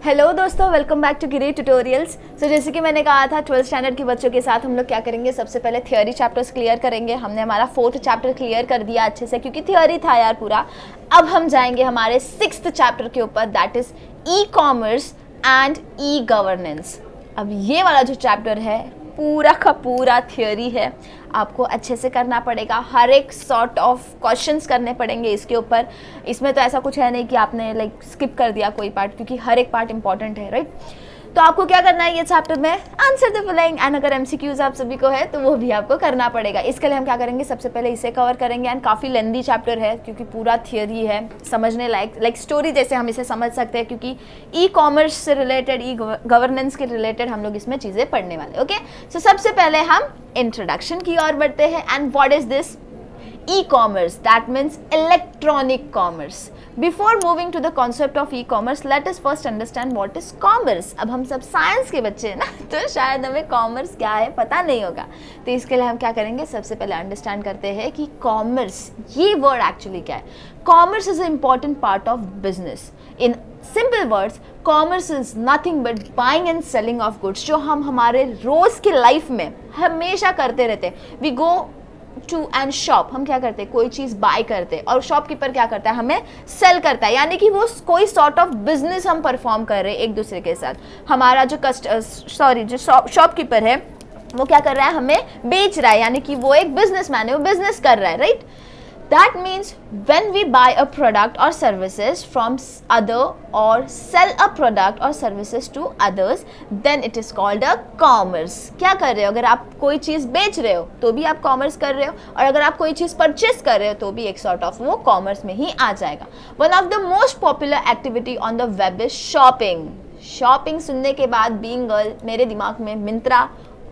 Hello दोस्तों, welcome back to Giri tutorials. So जैसे कि मैंने कहा था 12th स्टैंडर्ड के बच्चों के साथ हम लोग क्या करेंगे, सबसे पहले थियोरी चैप्टर्स क्लियर करेंगे। हमने हमारा 4th चैप्टर क्लियर कर दिया अच्छे से, क्योंकि थियोरी था यार पूरा। अब हम जाएंगे हमारे 6th चैप्टर के ऊपर, that is e commerce and e governance. अब ये वाला जो चैप्टर है पूरा का पूरा थियोरी है, आपको अच्छे से करना पड़ेगा। हर एक सॉर्ट ऑफ क्वेश्चंस करने पड़ेंगे इसके ऊपर। इसमें तो ऐसा कुछ है नहीं कि आपने स्किप कर दिया कोई पार्ट, क्योंकि हर एक पार्ट इंपॉर्टेंट है, राइट। तो आपको क्या करना है ये चैप्टर में, आंसर द फॉलोइंग। एंड अगर एमसीक्यूज आप सभी को है तो वो भी आपको करना पड़ेगा। इसके लिए हम क्या करेंगे, सबसे पहले इसे कवर करेंगे। एंड काफ़ी लेंदी चैप्टर है, क्योंकि पूरा थियोरी है, समझने लायक स्टोरी जैसे हम इसे समझ सकते हैं, क्योंकि ई कॉमर्स से रिलेटेड, ई गवर्नेंस के रिलेटेड हम लोग इसमें चीज़ें पढ़ने वाले। ओके, सो सबसे पहले हम इंट्रोडक्शन की ओर बढ़ते हैं। And what is this e-commerce? That means electronic commerce. Before moving to the concept of e-commerce, let us first understand what is commerce. अब हम सब साइंस के बच्चे हैं ना, तो शायद हमें कॉमर्स क्या है पता नहीं होगा। तो इसके लिए हम क्या करेंगे, सबसे पहले अंडरस्टैंड करते हैं कि कॉमर्स ये वर्ड एक्चुअली क्या है। Commerce is a important part of business. In simple words, commerce is nothing but buying and selling of goods, जो हम हमारे रोज की लाइफ में हमेशा करते रहते हैं। We go to and shop, हम क्या करते हैं, कोई चीज़ बाय करते हैं, और शॉपकीपर क्या करता है, हमें सेल करता है। यानी कि वो कोई सॉर्ट ऑफ बिजनेस हम परफॉर्म कर रहे हैं एक दूसरे के साथ। हमारा जो जो शॉपकीपर है वो क्या कर रहा है, हमें बेच रहा है, यानी कि वो एक बिजनेसमैन है, वो बिजनेस कर रहा है, right. That means when we buy a product or services from other or sell a product or services to others, then it is called a commerce. क्या कर रहे हो, अगर आप कोई चीज़ बेच रहे हो तो भी आप कॉमर्स कर रहे हो, और अगर आप कोई चीज़ परचेस कर रहे हो तो भी एक सॉर्ट ऑफ वो कॉमर्स में ही आ जाएगा। One of the most popular activity on the web is shopping. Shopping सुनने के बाद बीइंग गर्ल मेरे दिमाग में मिंत्रा,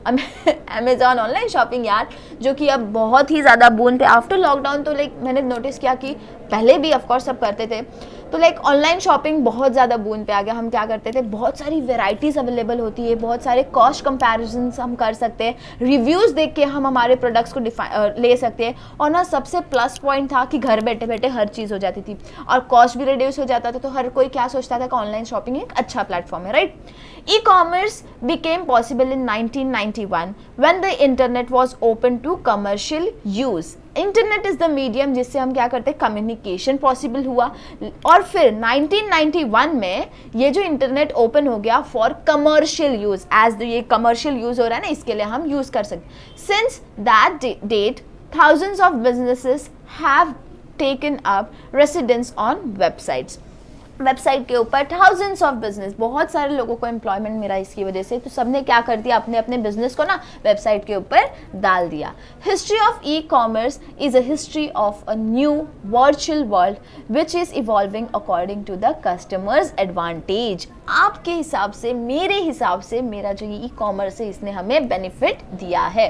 अमेजॉन ऑनलाइन शॉपिंग यार, जो कि अब बहुत ही ज़्यादा बूम पे आफ्टर लॉकडाउन। तो मैंने नोटिस किया कि पहले भी ऑफकोर्स सब करते थे, तो ऑनलाइन शॉपिंग बहुत ज़्यादा बूम पे आ गया। हम क्या करते थे, बहुत सारी वेराइटीज़ अवेलेबल होती है, बहुत सारे कॉस्ट कंपैरिजन्स हम कर सकते हैं, रिव्यूज़ देख के हम हमारे प्रोडक्ट्स को ले सकते हैं। और ना सबसे प्लस पॉइंट था कि घर बैठे बैठे हर चीज़ हो जाती थी और कॉस्ट भी रिड्यूस हो जाता था। तो हर कोई क्या सोचता था कि ऑनलाइन शॉपिंग एक अच्छा प्लेटफॉर्म है, right. E-commerce became possible in 1991 when the internet was open to commercial use. Internet is the medium जिससे हम क्या करते हैं, कम्युनिकेशन पॉसिबल हुआ। और फिर 1991 में ये जो इंटरनेट ओपन हो गया फॉर कमर्शियल यूज़, एज ये कमर्शियल यूज़ हो रहा है ना, इसके लिए हम यूज़ कर सकते। Since that date thousands of businesses have taken up residence on websites. Website के ऊपर थाउजेंड्स ऑफ बिजनेस, बहुत सारे लोगों को एम्प्लॉयमेंट मिला इसकी वजह से। तो सबने क्या कर दिया, अपने अपने बिजनेस को ना वेबसाइट के ऊपर डाल दिया। History of e commerce is a history of a new virtual world which is evolving according to the customers advantage. आपके हिसाब से, मेरे हिसाब से, मेरा जो ई कॉमर्स है इसने हमें बेनिफिट दिया है।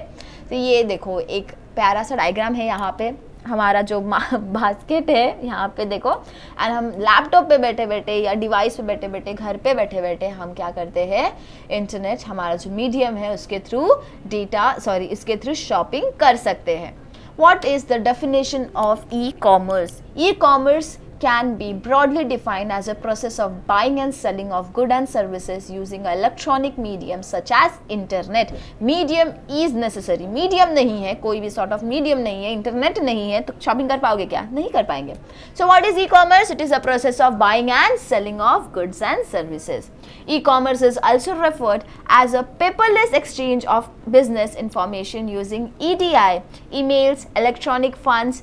तो ये देखो एक प्यारा सा डायग्राम है, यहाँ पे हमारा जो बास्केट है यहाँ पे देखो। एंड हम लैपटॉप पे बैठे बैठे या डिवाइस पे बैठे बैठे, घर पे बैठे बैठे हम क्या करते हैं, इंटरनेट हमारा जो मीडियम है उसके थ्रू इसके थ्रू शॉपिंग कर सकते हैं। What is the definition of e-commerce? E-commerce can be broadly defined as a process of buying and selling of goods and services using an electronic medium such as internet. Medium is necessary. Medium नहीं है, कोई भी sort of medium नहीं है, internet नहीं है, तो shopping कर पाओगे क्या? नहीं कर पाएंगे। So what is e-commerce? It is a process of buying and selling of goods and services. E-commerce is also referred as a paperless exchange of business information using EDI, emails, electronic funds,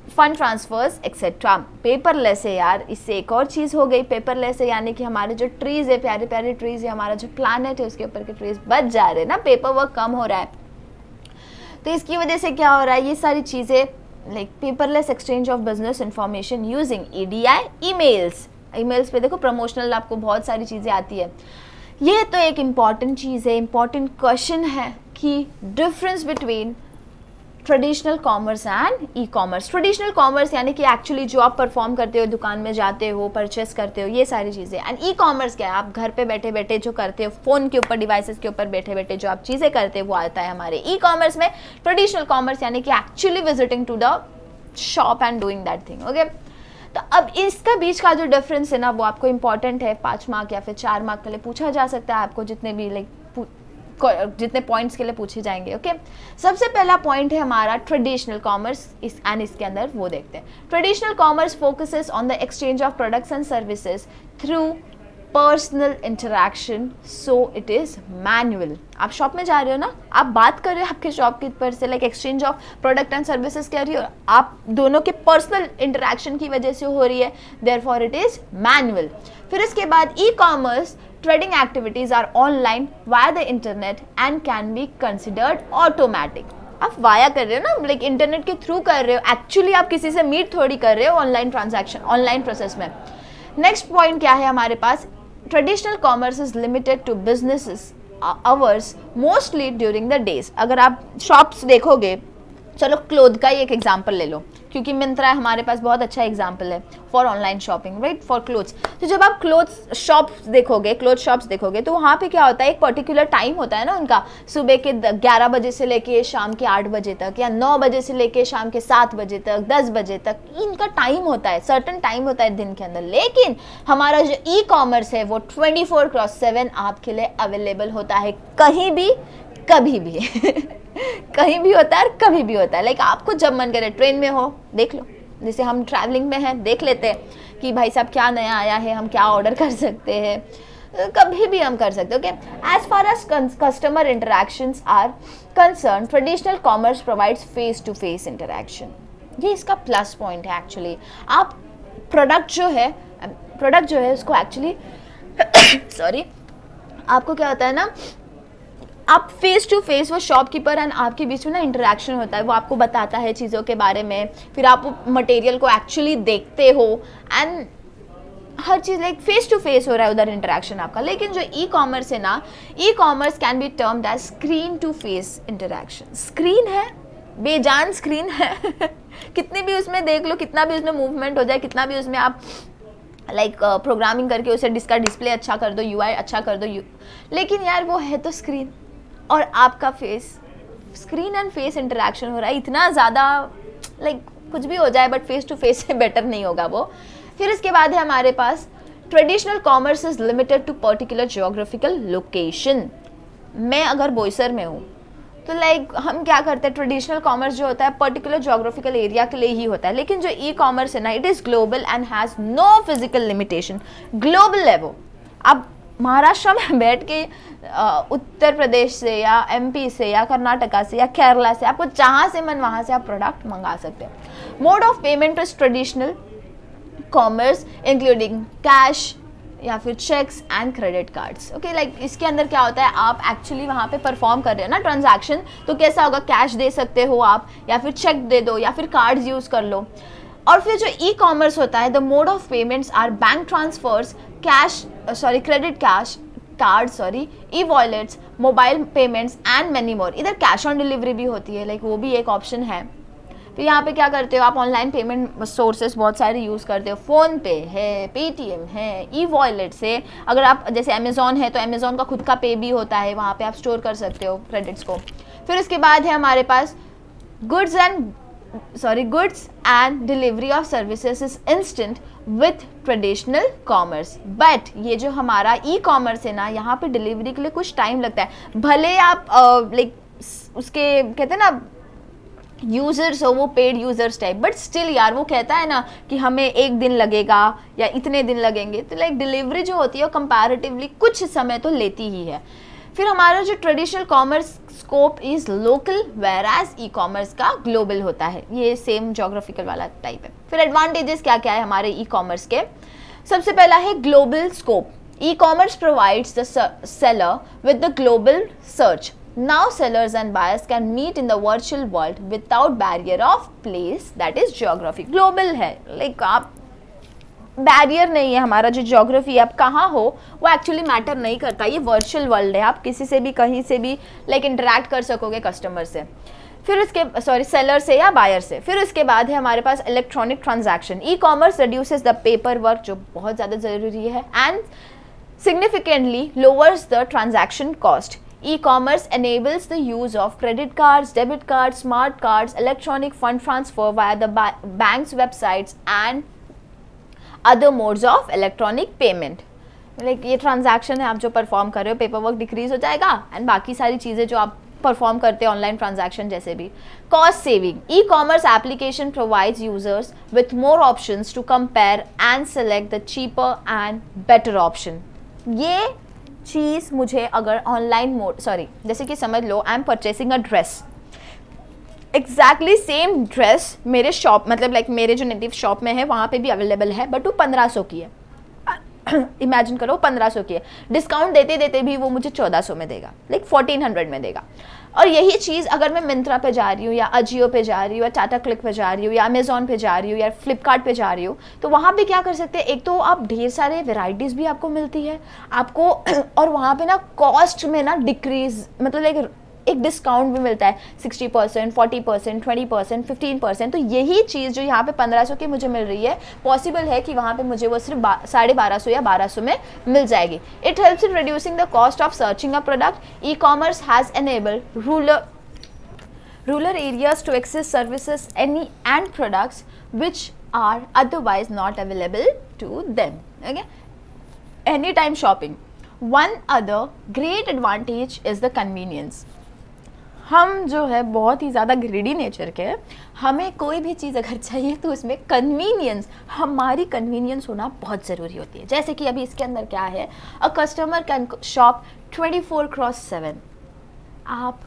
fund transfers etcetera. Paperless है यार, इससे एक और चीज़ हो गई, paperless है यानी कि हमारे जो ट्रीज़ है, प्यारे प्यारे ट्रीज़ है, हमारा जो प्लानट है उसके ऊपर के ट्रीज़ बच जा रहे हैं ना, पेपर वर्क कम हो रहा है। तो इसकी वजह से क्या हो रहा है, ये सारी चीज़ें paperless exchange of business information using EDI, emails पे देखो प्रमोशनल आपको बहुत सारी चीज़ें आती है। ये तो एक इम्पॉर्टेंट चीज़ है, इम्पॉर्टेंट क्वेश्चन है कि difference between traditional commerce and e commerce. Traditional commerce यानी कि एक्चुअली जो आप परफॉर्म करते हो, दुकान में जाते हो, परचेस करते हो, ये सारी चीज़ें। एंड ई कॉमर्स क्या है, आप घर पे बैठे बैठे जो करते हो, फ़ोन के ऊपर, डिवाइसेस के ऊपर बैठे बैठे जो आप चीज़ें करते हो वो आता है हमारे ई कॉमर्स में। ट्रेडिशनल कॉमर्स यानी कि actually visiting to the shop and doing that thing. Okay, तो अब इसका बीच का जो डिफरेंस है ना वो आपको इंपॉर्टेंट है, 5 मार्क या फिर 4 मार्क के लिए पूछा जा सकता है आपको, जितने भी जितने पॉइंट्स के लिए पूछे जाएंगे। ओके, सबसे पहला पॉइंट है हमारा ट्रेडिशनल कॉमर्स, इसके अंदर वो देखते हैं। Traditional commerce focuses on the exchange of products and services through personal interaction, so it is manual. आप शॉप में जा रहे हो ना, आप बात कर रहे हो आपके शॉपकीपर से, like exchange of product and services कर रही हो, आप दोनों के पर्सनल इंटरैक्शन की वजह से हो रही है, देयरफॉर इट इज मैनुअल। फिर इसके बाद e commerce trading activities are online via the internet and can be considered automatic. आप वाया कर रहे हो ना, लाइक इंटरनेट के थ्रू कर रहे हो, एक्चुअली आप किसी से मीट थोड़ी कर रहे हो ऑनलाइन ट्रांजैक्शन, ऑनलाइन प्रोसेस में। नेक्स्ट पॉइंट क्या है हमारे पास, traditional commerce is limited to businesses hours mostly during the days. अगर आप शॉप्स देखोगे, चलो क्लोथ का ही एक एग्जांपल ले लो, क्योंकि मिंत्रा हमारे पास बहुत अच्छा एग्जांपल है for online shopping, right, for clothes. तो जब आप क्लोथ शॉप्स देखोगे तो वहाँ पे क्या होता है, एक पर्टिकुलर टाइम होता है ना उनका, सुबह के 11 बजे से लेके शाम के 8 बजे तक, या 9 बजे से लेके शाम के 7 बजे तक, 10 बजे तक, इनका टाइम होता है, सर्टन टाइम होता है दिन के अंदर। लेकिन हमारा जो ई कॉमर्स है वो 24/7 आपके लिए अवेलेबल होता है, कहीं भी कभी भी कहीं भी होता है और कभी भी होता है। लाइक आपको जब मन करे, ट्रेन में हो देख लो, जैसे हम ट्रैवलिंग में हैं देख लेते हैं कि भाई साहब क्या नया आया है, हम क्या ऑर्डर कर सकते हैं, कभी भी हम कर सकते हैं। Okay, as far as customer interactions are concern, traditional commerce provides face to face interaction. ये इसका प्लस पॉइंट है एक्चुअली। आप प्रोडक्ट जो है उसको एक्चुअली सॉरी, आपको क्या होता है ना, आप फेस टू फेस, वो शॉपकीपर एंड आपके बीच में ना इंटरेक्शन होता है, वो आपको बताता है चीज़ों के बारे में, फिर आप मटेरियल को एक्चुअली देखते हो एंड हर चीज़ लाइक फेस टू फेस हो रहा है उधर इंटरेक्शन आपका। लेकिन जो ई कॉमर्स है ना, e commerce can be termed as screen to face interaction. Screen है, बेजान स्क्रीन है कितनी भी उसमें देख लो, कितना भी उसमें मूवमेंट हो जाए, कितना भी उसमें आप लाइक प्रोग्रामिंग करके उसे इसका डिस्प्ले अच्छा कर दो, यूआई अच्छा कर दो, लेकिन यार वो है तो स्क्रीन, और आपका face, screen and face interaction हो रहा है इतना ज़्यादा, लाइक कुछ भी हो जाए बट फेस टू फेस से बेटर नहीं होगा वो। फिर इसके बाद है हमारे पास traditional commerce is limited to particular geographical location. मैं अगर बोईसर में हूँ तो लाइक हम क्या करते हैं, ट्रेडिशनल कॉमर्स जो होता है पर्टिकुलर जियोग्राफिकल एरिया के लिए ही होता है। लेकिन जो ई कॉमर्स है ना, it is global and has no physical limitation. Global है वो, आप महाराष्ट्र में बैठ के उत्तर प्रदेश से या एमपी से या कर्नाटका से या केरला से, आपको जहाँ से मन वहाँ से आप प्रोडक्ट मंगा सकते हैं। Mode of payment is traditional commerce including cash या फिर cheques and credit cards. Okay, like इसके अंदर क्या होता है, आप एक्चुअली वहाँ पे परफॉर्म कर रहे हो ना ट्रांजैक्शन, तो कैसा होगा, कैश दे सकते हो आप, या फिर चेक दे दो, या फिर कार्ड्स यूज़ कर लो। और फिर जो ई कॉमर्स होता है, the mode of payments are bank transfers, credit cash card, e wallets, mobile payments and many more. इधर कैश ऑन डिलीवरी भी होती है, लाइक वो भी एक ऑप्शन है। तो यहाँ पे क्या करते हो आप, ऑनलाइन पेमेंट सोर्सेस बहुत सारे यूज़ करते हो, फ़ोन पे है, पेटीएम है, ई वॉलेट से, अगर आप जैसे अमेज़ॉन है तो अमेज़ॉन का खुद का पे भी होता है, वहाँ पे आप स्टोर कर सकते हो क्रेडिट्स को। फिर उसके बाद है हमारे पास goods and delivery of services is instant with traditional commerce. But ये जो हमारा ई कॉमर्स है ना, यहाँ पे डिलीवरी के लिए कुछ टाइम लगता है। भले आप लाइक उसके कहते हैं ना यूज़र्स हो, वो paid users type, but still यार वो कहता है ना कि हमें 1 दिन लगेगा या इतने दिन लगेंगे, तो लाइक डिलीवरी जो होती है वो कंपैरेटिवली कुछ समय तो लेती ही है। फिर हमारा जो traditional commerce scope is local, whereas e commerce का ग्लोबल होता है, ये सेम जोग्राफिकल वाला टाइप है। फिर एडवांटेजेस क्या क्या है हमारे ई कॉमर्स के, सबसे पहला है global scope. E commerce provides the seller with the global search. Now sellers and buyers can meet in the virtual world without barrier of place, that is geography. Global है, like आप barrier नहीं है, हमारा जो geography आप कहाँ हो वो एक्चुअली मैटर नहीं करता, ये वर्चुअल वर्ल्ड है, आप किसी से भी कहीं से भी लाइक इंटरेक्ट कर सकोगे कस्टमर से, फिर उसके सेलर से या बायर से। फिर उसके बाद है हमारे पास electronic transaction. E commerce reduces the paper work, जो बहुत ज़्यादा ज़रूरी है, and significantly lowers the transaction cost. E-commerce enables the use of credit cards, debit cards, smart cards, electronic fund transfer via the bank's websites and other modes of electronic payment, like ये transaction है आप जो perform कर रहे हो, paper work decrease हो जाएगा and बाकी सारी चीज़ें जो आप परफॉर्म करते हैं ऑनलाइन ट्रांजैक्शन जैसे भी. Cost saving, e commerce application provides users with more options to compare and select the cheaper and better option. ये चीज़ मुझे अगर ऑनलाइन मोड जैसे कि समझ लो I am purchasing a dress, exactly same dress मेरे शॉप मतलब लाइक मेरे जो नेटिव शॉप में है वहाँ पे भी अवेलेबल है, बट वो 1500 की है. इमेजिन करो 1500 की है, डिस्काउंट देते देते भी वो मुझे 1400 में देगा, लाइक 1400 में देगा. और यही चीज़ अगर मैं मिंत्रा पे जा रही हूँ या अजियो पे जा रही हूँ या टाटा क्लिक पे जा रही हूँ या अमेजोन पे जा रही हूँ या फ्लिपकार्ट पे जा रही हूँ, तो वहाँ पे क्या कर सकते हैं, एक तो आप ढेर सारे वेराइटीज़ भी आपको मिलती है आपको और वहाँ पे ना कॉस्ट में ना डिक्रीज मतलब एक डिस्काउंट भी मिलता है 60%, 40%, 20%, 15%. तो यही चीज़ जो यहाँ पे 1500 की मुझे मिल रही है, पॉसिबल है कि वहाँ पे मुझे वो सिर्फ 1250 या 1200 में मिल जाएगी. It helps in reducing the cost of searching a product. E commerce has enabled rural areas to access services and products which are otherwise not available to them. Okay? Anytime shopping. One other great advantage is the convenience. हम जो है बहुत ही ज़्यादा greedy nature के हैं, हमें कोई भी चीज़ अगर चाहिए तो उसमें कन्वीनियंस, हमारी कन्वीनियंस होना बहुत ज़रूरी होती है. जैसे कि अभी इसके अंदर क्या है, अ कस्टमर कैन शॉप 24/7. आप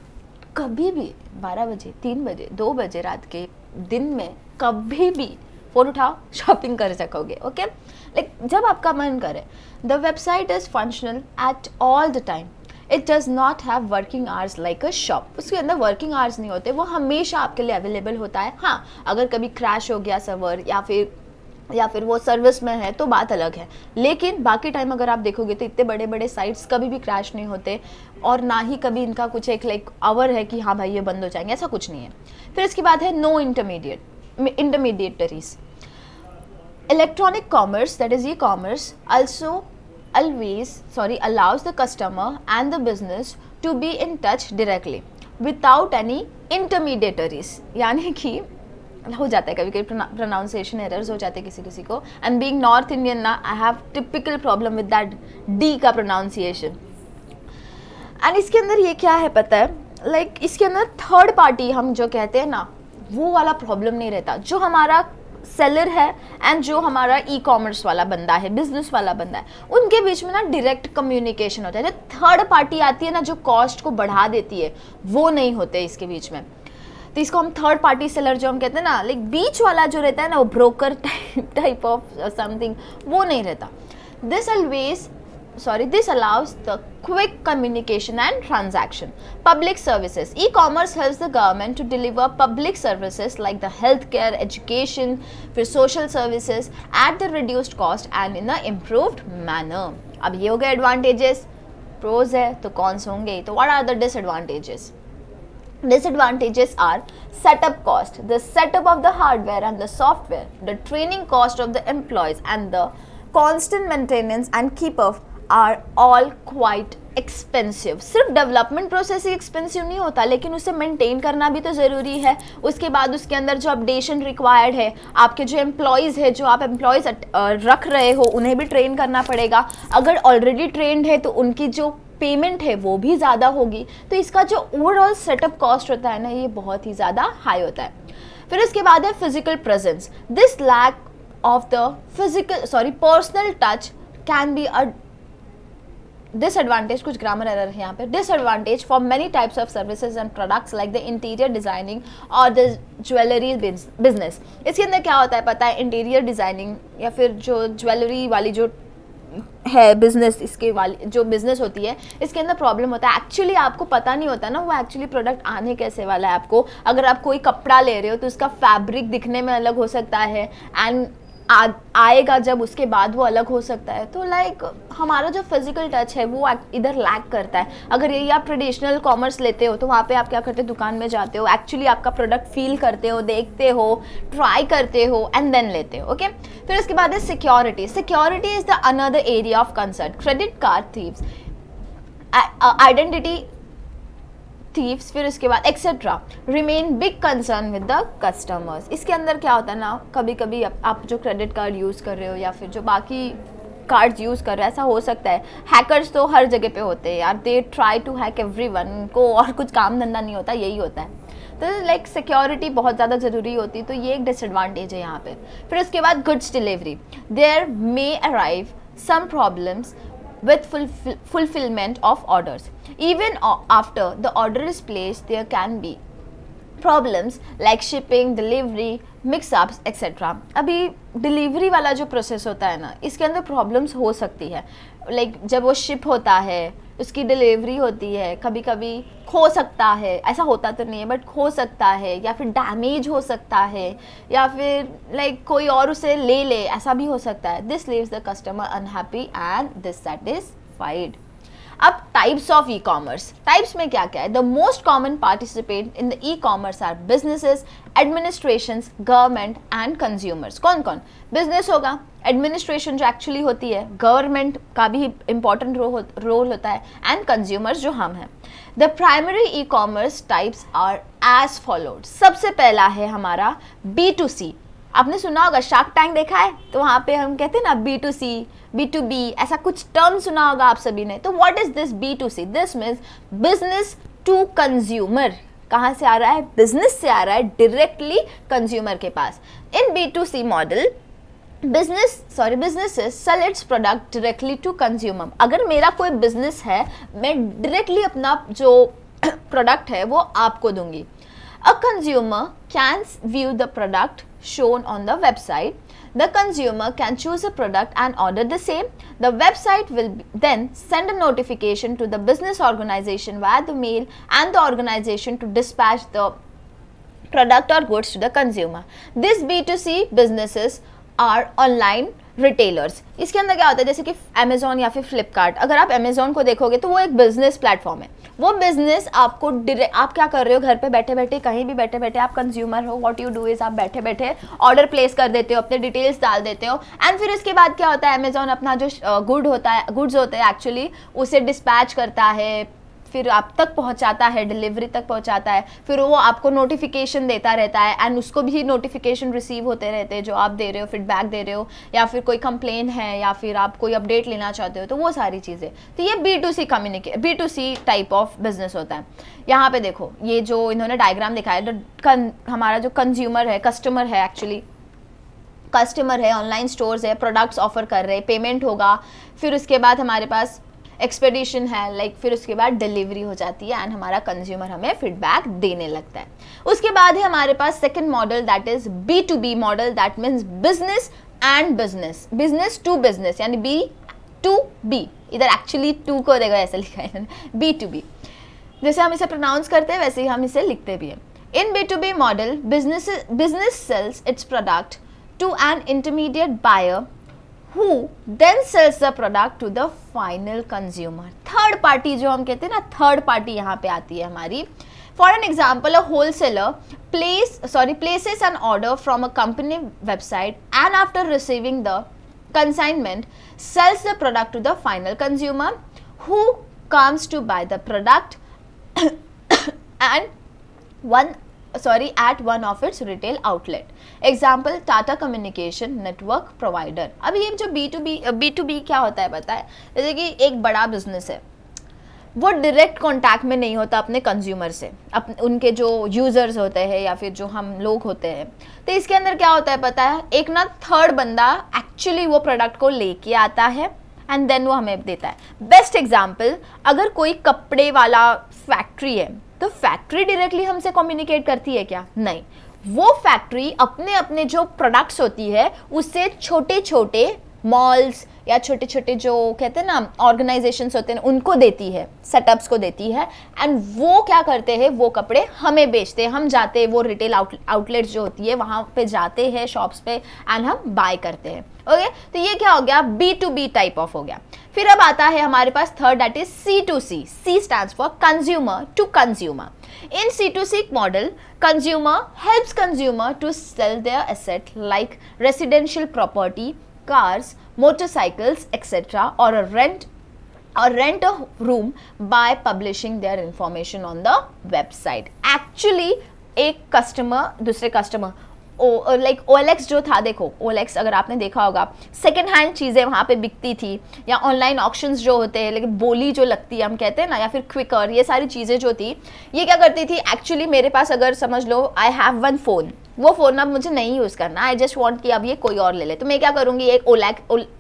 कभी भी 12 बजे, 3 बजे, 2 बजे रात के दिन में कभी भी फ़ोन उठाओ, शॉपिंग कर सकोगे. ओके, लाइक जब आपका मन करे. The website is functional at all the time. It does not have working hours like a shop. उसके अंदर वर्किंग आवर्स नहीं होते, वो हमेशा आपके लिए अवेलेबल होता है. हाँ, अगर कभी क्रैश हो गया सर्वर या फिर वो सर्विस में है तो बात अलग है, लेकिन बाकी टाइम अगर आप देखोगे तो इतने बड़े बड़े साइट्स कभी भी क्रैश नहीं होते और ना ही कभी इनका कुछ एक लाइक आवर है कि हाँ भाई ये बंद हो जाएंगे, ऐसा कुछ नहीं है. फिर इसके बाद है no intermediaries. Electronic commerce, that is e commerce, allows the customer and the business to be in touch directly without any intermediaries. यानी कि हो जाता है कभी कभी प्रोनाउंसिएशन एरर्स हो जाते हैं किसी किसी को. एंड बीइंग नॉर्थ इंडियन ना, I have typical problem with that D का प्रोनाउंसिएशन. एंड इसके अंदर ये क्या है पता है, लाइक इसके अंदर थर्ड पार्टी हम जो कहते हैं ना, वो वाला प्रॉब्लम नहीं रहता. जो हमारा सेलर है एंड जो हमारा ई कॉमर्स वाला बंदा है, बिजनेस वाला बंदा है, उनके बीच में ना डायरेक्ट कम्युनिकेशन होता है. जो थर्ड पार्टी आती है ना, जो कॉस्ट को बढ़ा देती है, वो नहीं होते इसके बीच में. तो इसको हम थर्ड पार्टी सेलर जो हम कहते हैं ना, लाइक बीच वाला जो रहता है ना, वो ब्रोकर टाइप ऑफ समथिंग, वो नहीं रहता. This allows the quick communication and transaction. Public services. E-commerce helps the government to deliver public services like the healthcare, education, for social services at the reduced cost and in an improved manner. अब ये हो गए advantages. Pros है तो cons होंगे. तो what are the disadvantages? Disadvantages are setup cost, the setup of the hardware and the software, the training cost of the employees and the constant maintenance and keep up are all quite expensive. सिर्फ development process ही expensive नहीं होता, लेकिन उसे maintain करना भी तो ज़रूरी है. उसके बाद उसके अंदर जो अपडेशन रिक्वायर्ड है, आपके जो एम्प्लॉयज़ है, जो आप एम्प्लॉयज़ रख रहे हो, उन्हें भी ट्रेन करना पड़ेगा. अगर ऑलरेडी ट्रेंड है तो उनकी जो पेमेंट है वो भी ज़्यादा होगी. तो इसका जो ओवरऑल सेटअप कॉस्ट होता है ना, ये बहुत ही ज़्यादा हाई होता है. फिर इसके बाद है physical presence. This lack of the personal touch can be a disadvantage. कुछ ग्रामर एरर है यहाँ पे. Disadvantage for many types of services and products like the interior designing or the jewelry business. इसके अंदर क्या होता है पता है, इंटीरियर डिज़ाइनिंग या फिर जो ज्वेलरी वाली जो है बिजनेस, इसके वाली जो बिजनेस होती है, इसके अंदर प्रॉब्लम होता है. एक्चुअली आपको पता नहीं होता ना वो एक्चुअली प्रोडक्ट आने कैसे वाला है. आपको अगर आप कोई कपड़ा ले रहे हो तो उसका फैब्रिक दिखने में अलग हो सकता है एंड आएगा जब उसके बाद वो अलग हो सकता है. तो लाइक हमारा जो फिजिकल टच है वो इधर लैक करता है. अगर यही आप ट्रेडिशनल कॉमर्स लेते हो तो वहाँ पे आप क्या करते हो, दुकान में जाते हो, एक्चुअली आपका प्रोडक्ट फील करते हो, देखते हो, ट्राई करते हो एंड देन लेते हो. ओके. फिर इसके बाद है security. Security is the another area of concern. Credit card thieves, identity thieves, फिर उसके बाद etcetera remain big concern with the customers. इसके अंदर क्या होता है ना, कभी कभी आप जो क्रेडिट कार्ड यूज़ कर रहे हो या फिर जो बाकी कार्ड्स यूज़ कर रहे हो, ऐसा हो सकता है, हैकर्स तो हर जगह पे होते हैं यार, they try to hack everyone, उनको और कुछ काम धंधा नहीं होता, यही होता है। तो लाइक सिक्योरिटी बहुत ज़्यादा ज़रूरी होती है, तो ये एक डिसएडवांटेज है यहाँ पे। फिर उसके बाद goods delivery, there may arrive some problems with fulfillment of orders. Even after the order is placed, there can be problems like shipping, delivery, mix-ups, etc. अभी डिलीवरी वाला जो प्रोसेस होता है ना, इसके अंदर प्रॉब्लम्स हो सकती है। लाइक जब वो शिप होता है, उसकी डिलीवरी होती है, कभी कभी खो सकता है, ऐसा होता तो नहीं है बट खो सकता है, या फिर डैमेज हो सकता है, या फिर लाइक कोई और उसे ले ले, ऐसा भी हो सकता है। This leaves the customer unhappy and dissatisfied. अब types of e commerce, types में क्या क्या है? The most common participate in the e commerce are businesses, administrations, government and consumers. कौन कौन? बिजनेस होगा, एडमिनिस्ट्रेशन जो एक्चुअली होती है, गवर्नमेंट का भी इंपॉर्टेंट रोल होता है, एंड कंज्यूमर्स जो हम हैं। The primary e commerce types are as followed. सबसे पहला है हमारा B2C। आपने सुना होगा, शार्क टैंक देखा है तो वहाँ पे हम कहते हैं ना B2C, B2B, ऐसा कुछ टर्म सुना होगा आप सभी ने। तो what is this B2C? This means business to consumer. कहाँ से आ रहा है? बिजनेस से आ रहा है, डायरेक्टली कंज्यूमर के पास। इन B2C model businesses sell its product directly to consumer। अगर मेरा कोई बिजनेस है, मैं डायरेक्टली अपना जो प्रोडक्ट है वो आपको दूंगी। A consumer can view the product shown on the website. The consumer can choose a product and order the same. The website will then send a notification to the business organization via the mail and the organization to dispatch the product or goods to the consumer. This B2C businesses are online retailers. इसके अंदर क्या होता है, जैसे कि Amazon या फिर फ्लिपकार्ट, अगर आप अमेजोन को देखोगे तो वो एक बिजनेस प्लेटफॉर्म है। वो बिजनेस आपको आप क्या कर रहे हो, घर पे बैठे बैठे, कहीं भी बैठे बैठे, आप कंज्यूमर हो, व्हाट यू डू इज आप बैठे बैठे ऑर्डर प्लेस कर देते हो, अपने डिटेल्स डाल देते हो, एंड फिर उसके बाद क्या होता है, अमेजोन अपना जो गुड्स होते हैं एक्चुअली उसे डिस्पैच करता है, फिर आप तक पहुंचाता है, डिलीवरी तक पहुंचाता है, फिर वो आपको नोटिफिकेशन देता रहता है, एंड उसको भी नोटिफिकेशन रिसीव होते रहते हैं जो आप दे रहे हो, फीडबैक दे रहे हो, या फिर कोई कंप्लेन है, या फिर आप कोई अपडेट लेना चाहते हो, तो वो सारी चीज़ें। तो ये B2C टाइप ऑफ बिजनेस होता है। यहाँ पे देखो, ये जो इन्होंने डायग्राम दिखाया, हमारा जो कंज्यूमर है, कस्टमर है, एक्चुअली कस्टमर है, ऑनलाइन स्टोर्स है, प्रोडक्ट्स ऑफर कर रहे हैं, पेमेंट होगा, फिर उसके बाद हमारे पास एक्सपेडिशन है, लाइक फिर उसके बाद डिलीवरी हो जाती है, एंड हमारा कंज्यूमर हमें फीडबैक देने लगता है। उसके बाद है हमारे पास second model, that is B2B model, that means business and business to business, यानी B2B। इधर एक्चुअली टू को देखो ऐसे लिखा है B2B, जैसे हम इसे प्रोनाउंस करते हैं वैसे ही हम इसे लिखते भी हैं। In B2B model business sells its product to an intermediate buyer who then sells the product to the final consumer। Third party जो हम कहते हैं ना, थर्ड पार्टी यहाँ पे आती है हमारी। For an example, a wholesaler places an order from a company website and after receiving the consignment sells the product to the final consumer who comes to buy the product at one of its retail outlet। Example, Tata Communication Network Provider। अब ये जो B2B क्या होता है पता है, जैसे कि एक बड़ा बिजनेस है, वो डायरेक्ट कांटेक्ट में नहीं होता अपने कंज्यूमर से, उनके जो यूजर्स होते हैं या फिर जो हम लोग होते हैं। तो इसके अंदर क्या होता है पता है, एक ना थर्ड बंदा एक्चुअली वो प्रोडक्ट को लेके आता है एंड देन वो हमें देता है। बेस्ट एग्जाम्पल, अगर कोई कपड़े वाला फैक्ट्री है तो फैक्ट्री डायरेक्टली हमसे कम्युनिकेट करती है क्या? नहीं, वो फैक्ट्री अपने अपने जो प्रोडक्ट्स होती है उससे छोटे छोटे मॉल्स या छोटे छोटे जो कहते हैं ना ऑर्गेनाइजेशंस होते हैं उनको देती है, सेटअप्स को देती है, एंड वो क्या करते हैं, वो कपड़े हमें बेचते हैं। हम जाते हैं, वो रिटेल आउटलेट्स जो होती है वहाँ पे जाते हैं, शॉप्स पे, एंड हम बाय करते हैं। ओके, तो ये क्या हो गया, B2B टाइप ऑफ हो गया। फिर अब आता है हमारे पास third, that is C2C। C stands for consumer to consumer. In C2C model, consumer helps consumer to sell their asset like residential property, cars, motorcycles, etc. or a rent or rent a room by publishing their information on the website. Actually एक customer दूसरे customer like OLX जो था, देखो OLX अगर आपने देखा होगा second hand चीज़ें वहाँ पे बिकती थी, या ऑनलाइन ऑक्शंस जो होते हैं, लेकिन बोली जो लगती है हम कहते हैं ना, या फिर क्विकर, ये सारी चीज़ें जो थी ये क्या करती थी एक्चुअली, मेरे पास अगर समझ लो आई हैव वन फ़ोन, वो फ़ोन अब मुझे नहीं यूज़ करना, आई जस्ट वांट कि अब ये कोई और ले ले, तो मैं क्या करूँगी, एक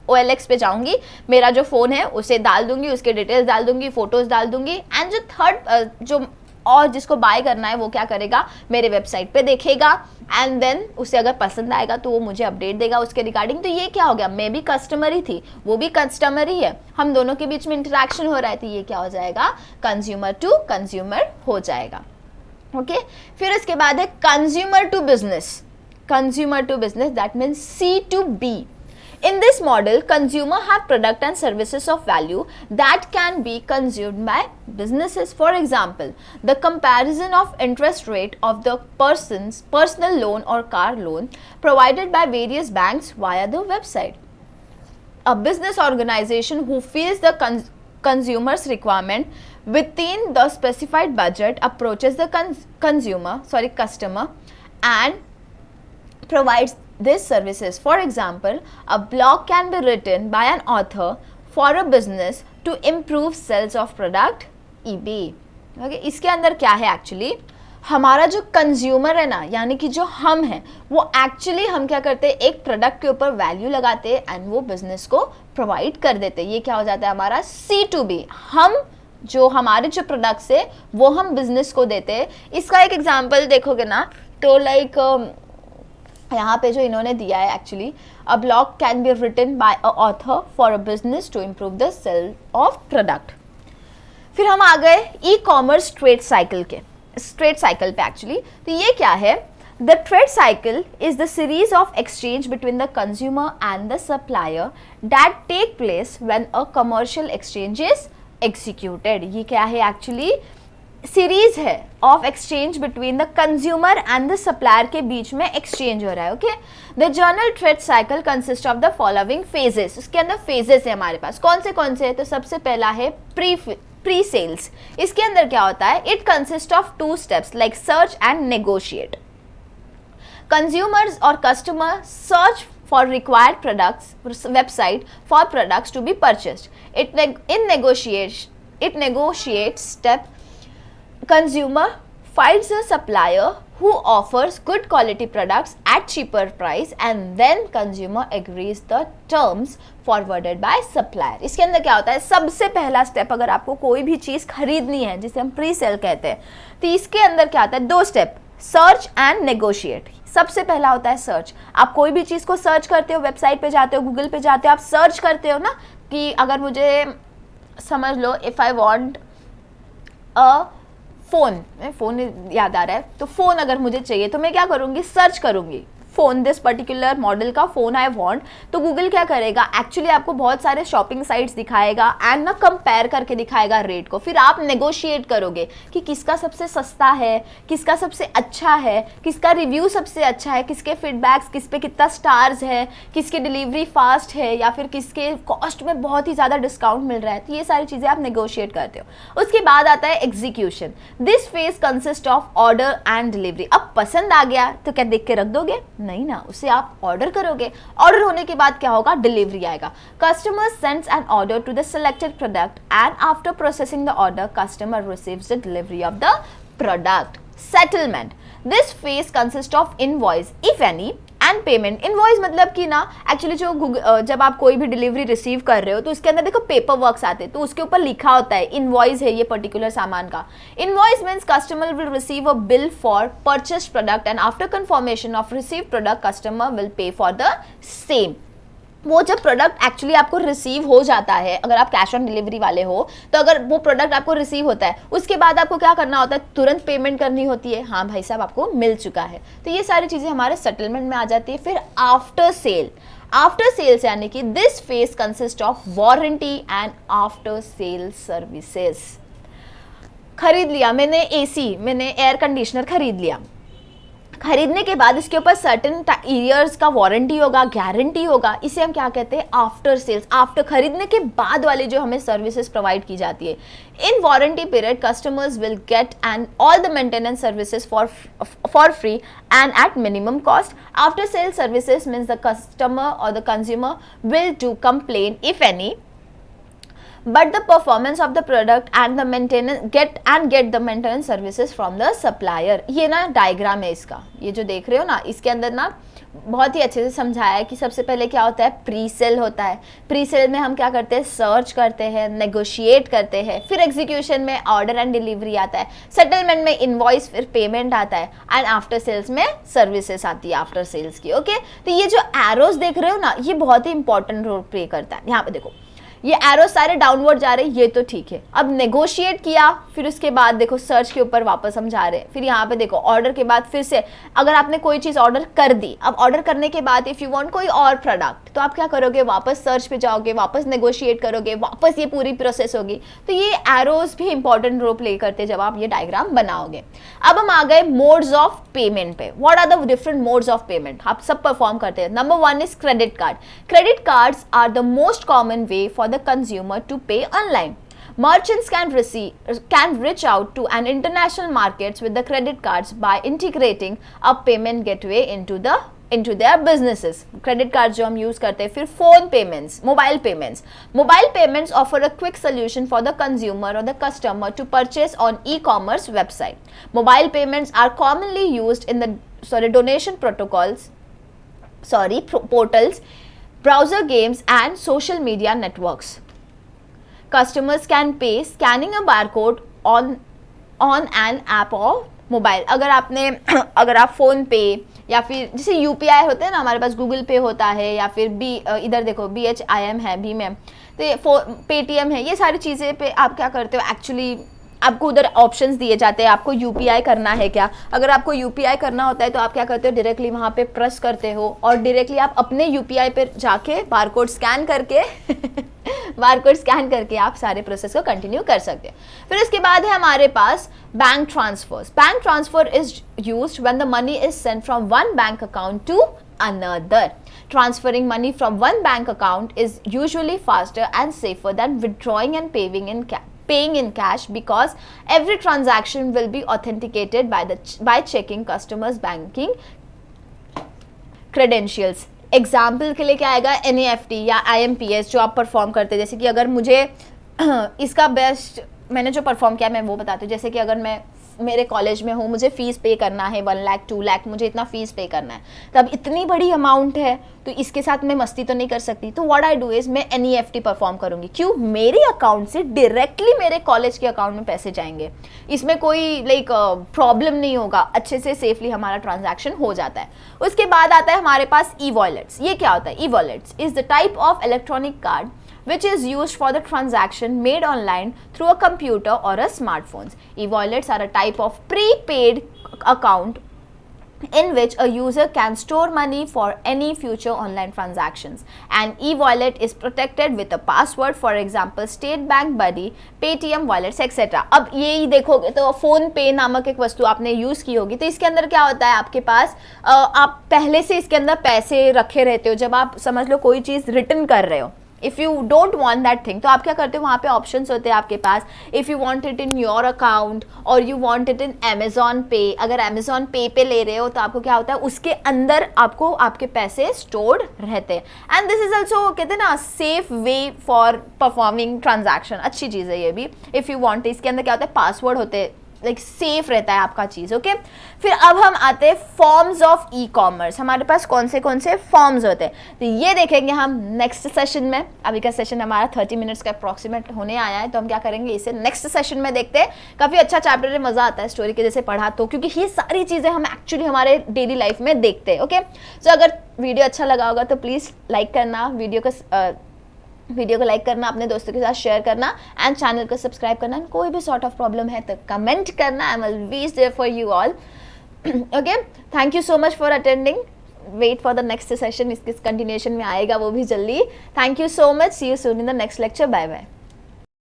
OLX पे जाऊँगी, मेरा जो फ़ोन है उसे डाल दूँगी, उसके डिटेल्स डाल दूँगी, फ़ोटोज़ डाल दूँगी, एंड जो थर्ड जो और जिसको बाय करना है वो क्या करेगा, मेरे वेबसाइट पे देखेगा, एंड देन उसे अगर पसंद आएगा तो वो मुझे अपडेट देगा उसके रिगार्डिंग। तो ये क्या हो गया, मैं भी कस्टमर ही थी, वो भी कस्टमर ही है, हम दोनों के बीच में इंटरेक्शन हो रहा है, तो ये क्या हो जाएगा, कंज्यूमर टू कंज्यूमर हो जाएगा। ओके फिर उसके बाद है consumer to business. Consumer to business that means C2B. In this model, consumer have product and services of value that can be consumed by businesses. For example, the comparison of interest rate of the person's personal loan or car loan provided by various banks via the website. A business organization who feels the consumer's requirement within the specified budget approaches the customer and provides these services. For example, a blog can be written by an author for a business to improve sales of product eBay. Okay, इसके अंदर क्या है actually, हमारा जो consumer है ना, यानी कि जो हम हैं, वो एक्चुअली हम क्या करते हैं, एक प्रोडक्ट के ऊपर वैल्यू लगाते हैं एंड वो बिजनेस को प्रोवाइड कर देते हैं। ये क्या हो जाता है हमारा C2B। हम जो हमारे जो प्रोडक्ट्स है वो हम बिजनेस को देते हैं। इसका एक एग्जांपल देखोगे ना तो लाइक यहाँ पे जो इन्होंने दिया है actually, a blog can be written by a author for a business to improve the sale of product. फिर हम आ गए ई-कॉमर्स ट्रेड साइकिल पे एक्चुअली। तो ये क्या है, the trade cycle is the series of exchange between the consumer and the supplier that take place when a commercial exchange is executed. ये क्या है एक्चुअली, सीरीज है of exchange between the consumer and the supplier के बीच में exchange हो रहा है। Okay the general trade cycle consist of the following phases. उसके अंदर फेजेस है हमारे पास, कौन से है, तो सबसे पहला है प्री सेल्स। इसके अंदर क्या होता है, it consist of 2 steps like search and negotiate. Consumers और customer search for required products website for products to be purchased. It negotiates step. Consumer finds a supplier who offers good quality products at cheaper price and then consumer agrees the terms forwarded by supplier. इसके अंदर क्या होता है, सबसे पहला step अगर आपको कोई भी चीज़ खरीदनी है जिसे हम प्री सेल कहते हैं, तो इसके अंदर क्या होता है, 2 स्टेप, सर्च एंड नेगोशिएट। सबसे पहला होता है सर्च। आप कोई भी चीज़ को सर्च करते हो, वेबसाइट पे जाते हो, गूगल पे जाते हो, आप सर्च करते हो ना कि अगर मुझे समझ लो if I want a phone याद आ रहा है, तो फ़ोन अगर मुझे चाहिए तो मैं क्या करूँगी, सर्च करूँगी फ़ोन, दिस पर्टिकुलर मॉडल का फ़ोन आई वांट। तो गूगल क्या करेगा, एक्चुअली आपको बहुत सारे शॉपिंग साइट्स दिखाएगा एंड ना कंपेयर करके दिखाएगा रेट को। फिर आप नेगोशिएट करोगे कि किसका सबसे सस्ता है, किसका सबसे अच्छा है, किसका रिव्यू सबसे अच्छा है, किसके फीडबैक्स, किस पे कितना स्टार्स है, किसकी डिलीवरी फास्ट है, या फिर किसके कॉस्ट में बहुत ही ज़्यादा डिस्काउंट मिल रहा है। तो ये सारी चीज़ें आप नेगोशिएट करते हो। उसके बाद आता है execution. This phase consist of order and delivery. अब पसंद आ गया तो क्या देख के रख दोगे, नहीं ना, उसे आप ऑर्डर करोगे। ऑर्डर होने के बाद क्या होगा, डिलीवरी आएगा। Customer sends an order to the selected product and after processing the order customer receives the delivery of the product. Settlement. This phase consist of invoice if any and payment. Invoice मतलब कि ना actually जो जब आप कोई भी delivery receive कर रहे हो तो उसके अंदर देखो पेपर वर्क्स आते हैं, तो उसके ऊपर लिखा होता है इनवॉइस है ये पर्टिकुलर सामान का। Invoice means customer will receive a bill for purchased product and after confirmation of receive product customer will pay for the same. वो जब प्रोडक्ट एक्चुअली आपको रिसीव हो जाता है, अगर आप कैश ऑन डिलीवरी वाले हो, तो अगर वो प्रोडक्ट आपको रिसीव होता है उसके बाद आपको क्या करना होता है, तुरंत पेमेंट करनी होती है, हाँ भाई साहब आपको मिल चुका है। तो ये सारी चीज़ें हमारे सेटलमेंट में आ जाती है। फिर आफ्टर सेल्स यानी कि this phase consist of warranty and after sale services. खरीद लिया मैंने एसी, मैंने एयर कंडीशनर खरीद लिया, खरीदने के बाद इसके ऊपर सर्टेन ईयर्स का वारंटी होगा, गारंटी होगा, इसे हम क्या कहते हैं, आफ्टर सेल्स, आफ्टर खरीदने के बाद वाली जो हमें सर्विसेज प्रोवाइड की जाती है। In warranty period customers will get and all the maintenance services for free and at minimum cost. After sale services means the customer और the consumer will do complain if any, but the performance of the product and the maintenance get the maintenance services from the supplier। ये ना diagram है इसका, ये जो देख रहे हो ना, इसके अंदर ना बहुत ही अच्छे से समझाया है कि सबसे पहले क्या होता है, प्री सेल होता है। प्री सेल में हम क्या करते हैं, सर्च करते हैं, नेगोशिएट करते हैं, फिर एग्जीक्यूशन में ऑर्डर एंड डिलीवरी आता है, सेटलमेंट में इनवॉइस, फिर पेमेंट आता है, एंड आफ्टर सेल्स में सर्विसेज आती है आफ्टर सेल्स की। ओके, तो ये जो एरोज देख रहे हो ना, ये बहुत ही इंपॉर्टेंट रोल प्ले करता है। यहाँ पे देखो ये एरो सारे डाउनवर्ड जा रहे हैं, ये तो ठीक है। अब नेगोशिएट किया, फिर उसके बाद देखो सर्च के ऊपर वापस हम जा रहे हैं, फिर यहाँ पे देखो ऑर्डर के बाद फिर से अगर आपने कोई चीज़ ऑर्डर कर दी, अब ऑर्डर करने के बाद इफ़ यू वांट कोई और प्रोडक्ट, तो आप क्या करोगे, वापस सर्च पे जाओगे, वापस नेगोशिएट करोगे, वापस ये पूरी प्रोसेस होगी। तो ये एरोज भी इंपॉर्टेंट रोल प्ले करते हैं जब आप ये डायग्राम बनाओगे। अब हम आ गए मोड्स ऑफ पेमेंट पे। What are the different modes of payment, आप सब परफॉर्म करते हैं। Number 1 is credit card. Credit cards are the most common way for the consumer to pay online. Merchants can reach out to an international markets with the credit cards by integrating a payment gateway into their businesses. Credit cards जो हम use करते हैं। फिर phone payments, mobile payments. Mobile payments offer a quick solution for the consumer or the customer to purchase on e-commerce website. Mobile payments are commonly used in the donation portals, browser games and social media networks. Customers can pay scanning a barcode on an app or mobile। अगर आप phone पे या फिर जैसे UPI होते हैं ना, हमारे पास गूगल पे होता है, या फिर इधर देखो BHIM है, भीम है, तो ये पेटीएम है, ये सारी चीज़ें पे आप क्या करते हो, एक्चुअली आपको उधर ऑप्शंस दिए जाते हैं, आपको यूपीआई करना है क्या। अगर आपको यूपीआई करना होता है तो आप क्या करते हो, डायरेक्टली वहाँ पे प्रेस करते हो और डायरेक्टली आप अपने यूपीआई पे जाके बारकोड स्कैन करके आप सारे प्रोसेस को कंटिन्यू कर सकते हैं। फिर उसके बाद है हमारे पास bank transfers. Bank transfer is used when the money is sent from one bank account to another. Transferring money from one bank account is usually faster and safer than withdrawing and paying in cash because every transaction will be authenticated by checking customers' banking credentials. Example के लिए क्या आएगा, NEFT या IMPS जो आप perform करते हैं। जैसे कि अगर मुझे इसका बेस्ट मैंने जो परफॉर्म किया मैं वो बताती हूँ। जैसे कि अगर मैं मेरे कॉलेज में हूँ, मुझे फ़ीस पे करना है 1 लाख 2 लाख, मुझे इतना फ़ीस पे करना है, तब इतनी बड़ी अमाउंट है तो इसके साथ मैं मस्ती तो नहीं कर सकती। तो व्हाट आई डू इज़ मैं NEFT परफॉर्म करूँगी। क्यों, मेरे अकाउंट से डायरेक्टली मेरे कॉलेज के अकाउंट में पैसे जाएंगे, इसमें कोई प्रॉब्लम नहीं होगा, अच्छे से सेफली हमारा ट्रांजैक्शन हो जाता है। उसके बाद आता है हमारे पास ई-वॉलेट्स। ये क्या होता है, e wallets is the type of electronic card which is used for the transaction made online through a computer or a smartphones. E-wallets are a type of prepaid account in which a user can store money for any future online transactions. An e-wallet is protected with a password, for example State Bank Buddy, Paytm wallets etc. अब ये देखोगे तो phone पे नामक एक वस्तु आपने use की होगी, तो इसके अंदर क्या होता है, आपके पास आप पहले से इसके अंदर पैसे रखे रहते हो। जब आप समझ लो कोई चीज़ रिटर्न कर रहे हो, if you don't want that thing, तो आप क्या करते हो, वहाँ पे ऑप्शंस होते हैं आपके पास। If you want it in your account और you want it in Amazon Pay, अगर अमेजॉन पे ले रहे हो तो आपको क्या होता है, उसके अंदर आपको आपके पैसे स्टोर्ड रहते हैं। एंड दिस इज ऑल्सो कहते हैं ना safe way for performing transaction, अच्छी चीज़ है ये भी। इफ़ यू वांट, इसके अंदर क्या होता है, पासवर्ड होते हैं, सेफ रहता है आपका चीज़। ओके, फिर अब हम आते हैं फॉर्म्स ऑफ ई कॉमर्स। हमारे पास कौन से फॉर्म्स होते हैं, तो ये देखेंगे हम नेक्स्ट सेशन में। अभी का सेशन हमारा 30 मिनट्स का अप्रॉक्सीमेट होने आया है, तो हम क्या करेंगे, इसे नेक्स्ट सेशन में देखते हैं। काफ़ी अच्छा चैप्टर है, मज़ा आता है स्टोरी के जैसे पढ़ा तो, क्योंकि ये सारी चीज़ें हम एक्चुअली हमारे डेली लाइफ में देखते हैं। ओके, सो अगर वीडियो अच्छा लगा होगा तो प्लीज़ लाइक करना, वीडियो को लाइक करना, अपने दोस्तों के साथ शेयर करना एंड चैनल को सब्सक्राइब करना। कोई भी सॉर्ट ऑफ प्रॉब्लम है तो कमेंट करना, I am always there for you all. Okay, thank you so much for attending. Wait for the next session, इसकी कंटिन्यूएशन में आएगा वो भी जल्दी। Thank you so much, see you soon in the next lecture, bye bye.